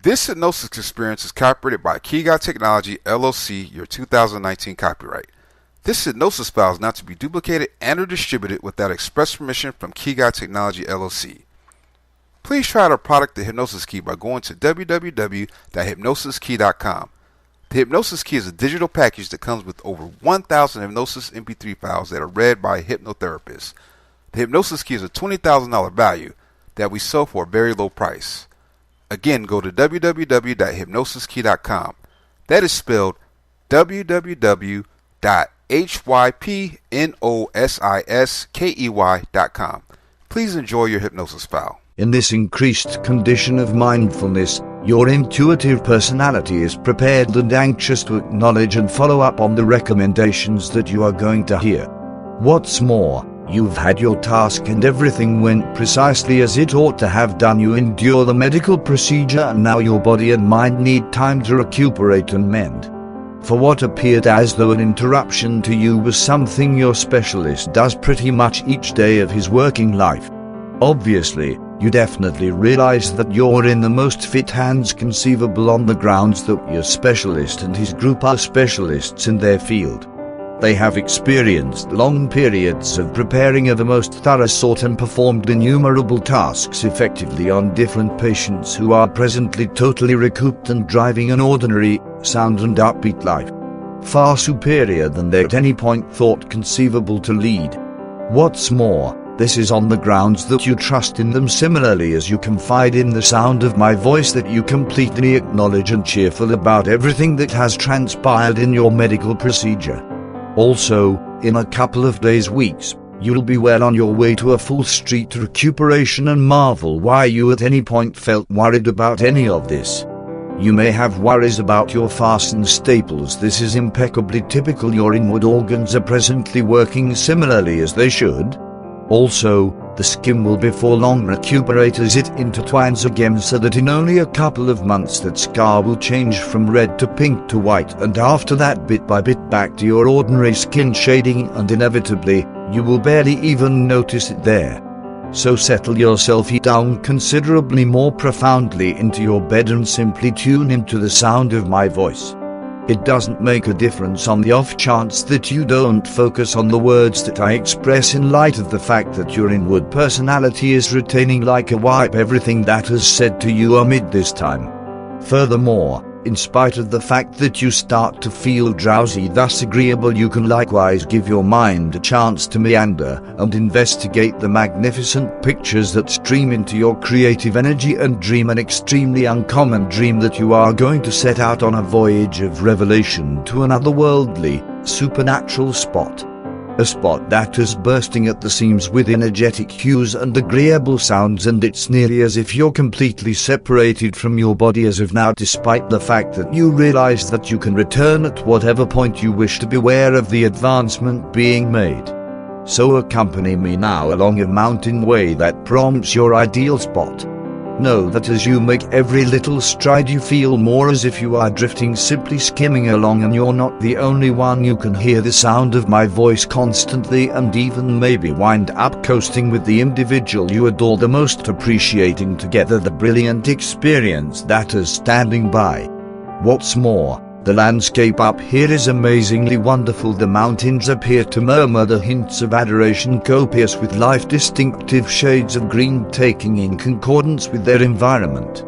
This hypnosis experience is copyrighted by Key Guy Technology, LLC, your 2019 copyright. This hypnosis file is not to be duplicated and or distributed without express permission from Key Guy Technology, LLC. Please try out our product, the Hypnosis Key, by going to www.hypnosiskey.com. The Hypnosis Key is a digital package that comes with over 1,000 Hypnosis Mp3 files that are read by a hypnotherapist. The Hypnosis Key is a $20,000 value that we sell for a very low price. Again, go to www.hypnosiskey.com. That is spelled www.hypnosiskey.com. Please enjoy your hypnosis file. In this increased condition of mindfulness, your intuitive personality is prepared and anxious to acknowledge and follow up on the recommendations that you are going to hear. What's more, you've had your task and everything went precisely as it ought to have done. You endure the medical procedure and now your body and mind need time to recuperate and mend. For what appeared as though an interruption to you was something your specialist does pretty much each day of his working life. Obviously, you definitely realize that you're in the most fit hands conceivable on the grounds that your specialist and his group are specialists in their field. They have experienced long periods of preparing of the most thorough sort and performed innumerable tasks effectively on different patients who are presently totally recouped and driving an ordinary, sound and upbeat life, far superior than they at any point thought conceivable to lead. What's more, this is on the grounds that you trust in them similarly as you confide in the sound of my voice, that you completely acknowledge and cheerful about everything that has transpired in your medical procedure. Also, in a couple of days, weeks, you'll be well on your way to a full street recuperation and marvel why you at any point felt worried about any of this. You may have worries about your fastened staples. This is impeccably typical. Your inward organs are presently working similarly as they should. Also, the skin will before long recuperate as it intertwines again, so that in only a couple of months that scar will change from red to pink to white, and after that bit by bit back to your ordinary skin shading, and inevitably, you will barely even notice it there. So settle yourself down considerably more profoundly into your bed and simply tune into the sound of my voice. It doesn't make a difference on the off chance that you don't focus on the words that I express, in light of the fact that your inward personality is retaining like a wipe everything that is said to you amid this time. Furthermore, in spite of the fact that you start to feel drowsy, thus agreeable, you can likewise give your mind a chance to meander and investigate the magnificent pictures that stream into your creative energy and dream an extremely uncommon dream that you are going to set out on a voyage of revelation to an otherworldly, supernatural spot. A spot that is bursting at the seams with energetic hues and agreeable sounds, and it's nearly as if you're completely separated from your body as of now, despite the fact that you realize that you can return at whatever point you wish to beware of the advancement being made. So accompany me now along a mountain way that prompts your ideal spot. Know that as you make every little stride you feel more as if you are drifting, simply skimming along, and you're not the only one. You can hear the sound of my voice constantly, and even maybe wind up coasting with the individual you adore the most, appreciating together the brilliant experience that is standing by. What's more, the landscape up here is amazingly wonderful. The mountains appear to murmur the hints of adoration, copious with life, distinctive shades of green taking in concordance with their environment.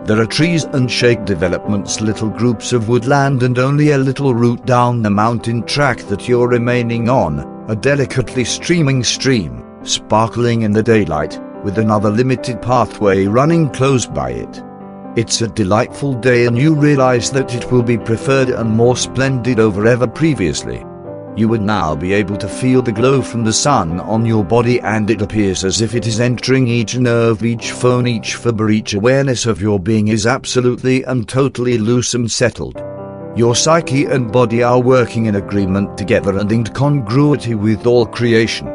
There are trees and shade developments, little groups of woodland, and only a little route down the mountain track that you're remaining on, a delicately streaming stream, sparkling in the daylight, with another limited pathway running close by it. It's a delightful day, and you realize that it will be preferred and more splendid over ever previously. You would now be able to feel the glow from the sun on your body, and it appears as if it is entering each nerve, each bone, each fiber. Each awareness of your being is absolutely and totally loose and settled. Your psyche and body are working in agreement together and in congruity with all creation.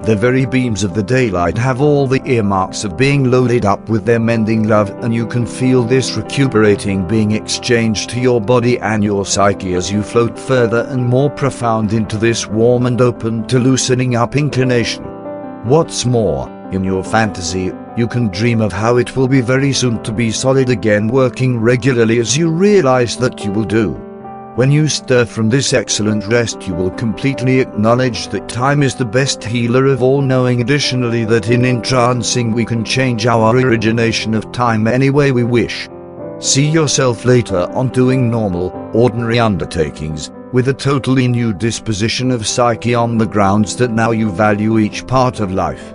The very beams of the daylight have all the earmarks of being loaded up with their mending love, and you can feel this recuperating being exchanged to your body and your psyche as you float further and more profound into this warm and open to loosening up inclination. What's more, in your fantasy, You can dream of how it will be very soon to be solid again, working regularly as you realize that you will do. When you stir from this excellent rest, you will completely acknowledge that time is the best healer of all, knowing additionally that in entrancing we can change our origination of time any way we wish. See yourself later on doing normal, ordinary undertakings, with a totally new disposition of psyche on the grounds that now you value each part of life.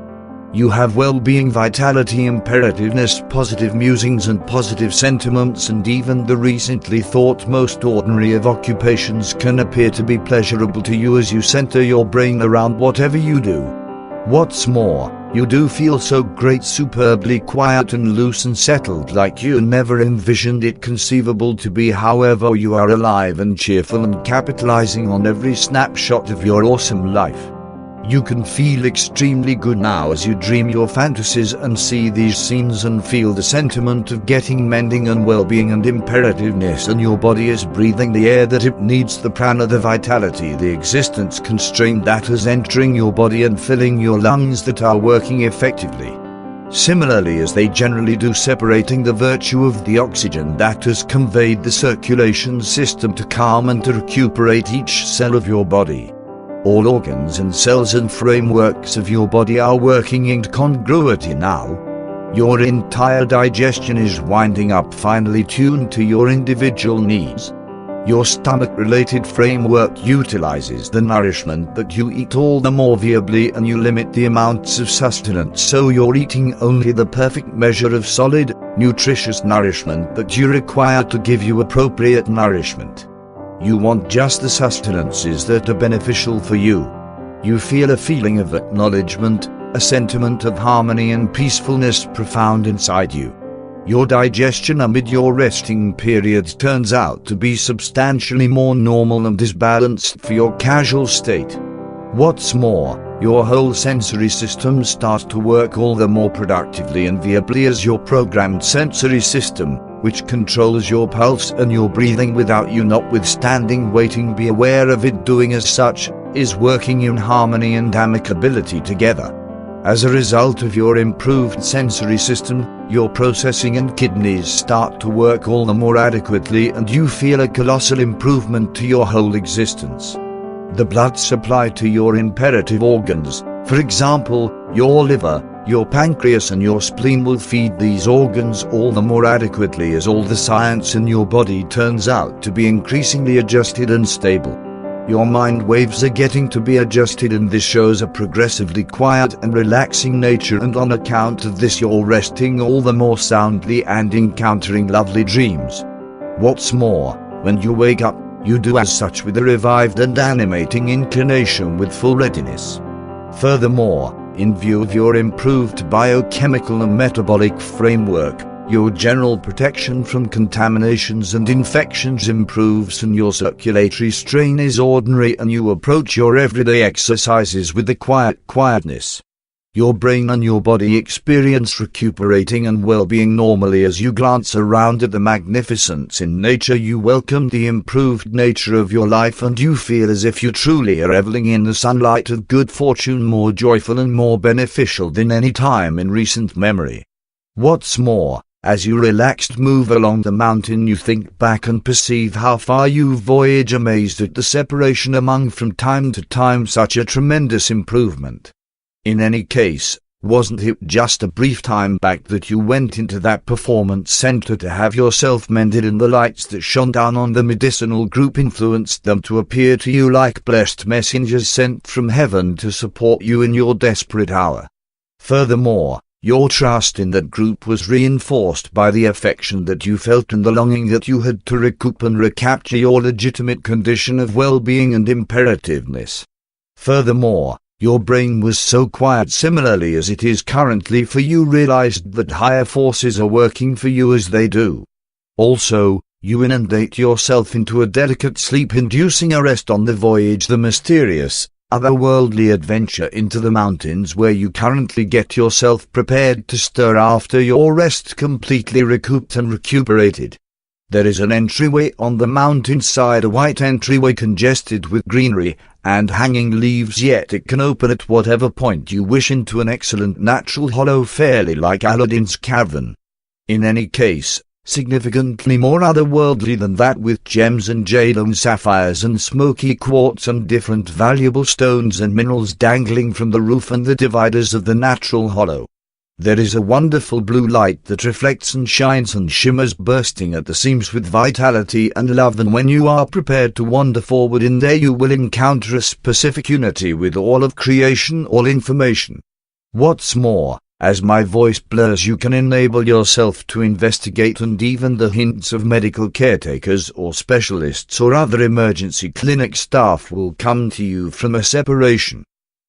You have well-being, vitality, imperativeness, positive musings and positive sentiments, and even the recently thought most ordinary of occupations can appear to be pleasurable to you as you center your brain around whatever you do. What's more, you do feel so great, superbly quiet and loose and settled, like you never envisioned it conceivable to be. However, you are alive and cheerful and capitalizing on every snapshot of your awesome life. You can feel extremely good now as you dream your fantasies and see these scenes and feel the sentiment of getting, mending and well-being and imperativeness, and your body is breathing the air that it needs, the prana, the vitality, the existence constraint that is entering your body and filling your lungs that are working effectively. Similarly as they generally do, separating the virtue of the oxygen that has conveyed the circulation system to calm and to recuperate each cell of your body. All organs and cells and frameworks of your body are working in congruity now. Your entire digestion is winding up, finely tuned to your individual needs. Your stomach-related framework utilizes the nourishment that you eat all the more viably, and you limit the amounts of sustenance, so you're eating only the perfect measure of solid, nutritious nourishment that you require to give you appropriate nourishment. You want just the sustenances that are beneficial for you. You feel a feeling of acknowledgement, a sentiment of harmony and peacefulness profound inside you. Your digestion amid your resting periods turns out to be substantially more normal and is balanced for your casual state. What's more, your whole sensory system starts to work all the more productively and viably as your programmed sensory system, which controls your pulse and your breathing without you notwithstanding waiting be aware of it doing as such, is working in harmony and amicability together. As a result of your improved sensory system, your processing and kidneys start to work all the more adequately, and you feel a colossal improvement to your whole existence. The blood supply to your imperative organs, for example, your liver, your pancreas and your spleen, will feed these organs all the more adequately as all the science in your body turns out to be increasingly adjusted and stable. Your mind waves are getting to be adjusted, and this shows a progressively quiet and relaxing nature, and on account of this you're resting all the more soundly and encountering lovely dreams. What's more, when you wake up, you do as such with a revived and animating inclination with full readiness. Furthermore, in view of your improved biochemical and metabolic framework, your general protection from contaminations and infections improves, and your circulatory strain is ordinary, and you approach your everyday exercises with a quietness. Your brain and your body experience recuperating and well-being normally as you glance around at the magnificence in nature. You welcome the improved nature of your life, and you feel as if you truly are reveling in the sunlight of good fortune, more joyful and more beneficial than any time in recent memory. What's more, as you relaxed move along the mountain, you think back and perceive how far you voyage, amazed at the separation among from time to time such a tremendous improvement. In any case, wasn't it just a brief time back that you went into that performance center to have yourself mended, and the lights that shone down on the medicinal group influenced them to appear to you like blessed messengers sent from heaven to support you in your desperate hour? Furthermore, your trust in that group was reinforced by the affection that you felt and the longing that you had to recoup and recapture your legitimate condition of well-being and imperativeness. Furthermore, your brain was so quiet, similarly as it is currently for you, realized that higher forces are working for you as they do. Also, you inundate yourself into a delicate sleep-inducing arrest on the voyage, the mysterious, otherworldly adventure into the mountains, where you currently get yourself prepared to stir after your rest completely recouped and recuperated. There is an entryway on the mountainside, a white entryway congested with greenery, and hanging leaves, yet it can open at whatever point you wish into an excellent natural hollow, fairly like Aladdin's cavern. In any case, significantly more otherworldly than that, with gems and jade and sapphires and smoky quartz and different valuable stones and minerals dangling from the roof and the dividers of the natural hollow. There is a wonderful blue light that reflects and shines and shimmers, bursting at the seams with vitality and love, and when you are prepared to wander forward in there, you will encounter a specific unity with all of creation, all information. What's more, as my voice blurs, you can enable yourself to investigate, and even the hints of medical caretakers or specialists or other emergency clinic staff will come to you from a separation.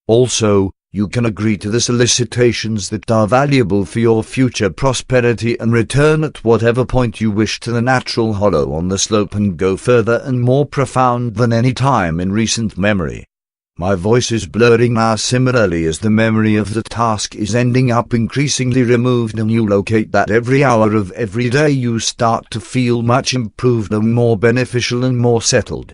Also, you can agree to the solicitations that are valuable for your future prosperity and return at whatever point you wish to the natural hollow on the slope and go further and more profound than any time in recent memory. My voice is blurring now, similarly as the memory of the task is ending up increasingly removed, and you locate that every hour of every day you start to feel much improved and more beneficial and more settled.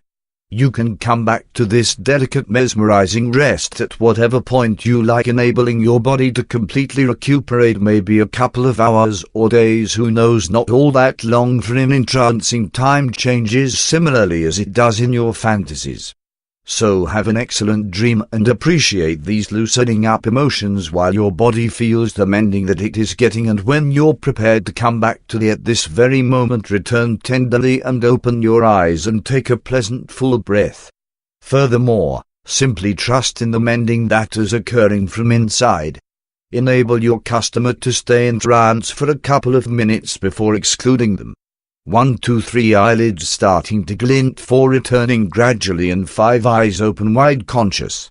You can come back to this delicate, mesmerizing rest at whatever point you like, enabling your body to completely recuperate, maybe a couple of hours or days, who knows, not all that long, for an entrancing time changes similarly as it does in your fantasies. So have an excellent dream and appreciate these loosening up emotions while your body feels the mending that it is getting, and when you're prepared to come back to the at this very moment, return tenderly and open your eyes and take a pleasant full breath. Furthermore, simply trust in the mending that is occurring from inside. Enable your customer to stay in trance for a couple of minutes before excluding them. 1, 2, 3 eyelids starting to glint, 4 returning gradually, and 5 eyes open wide, conscious.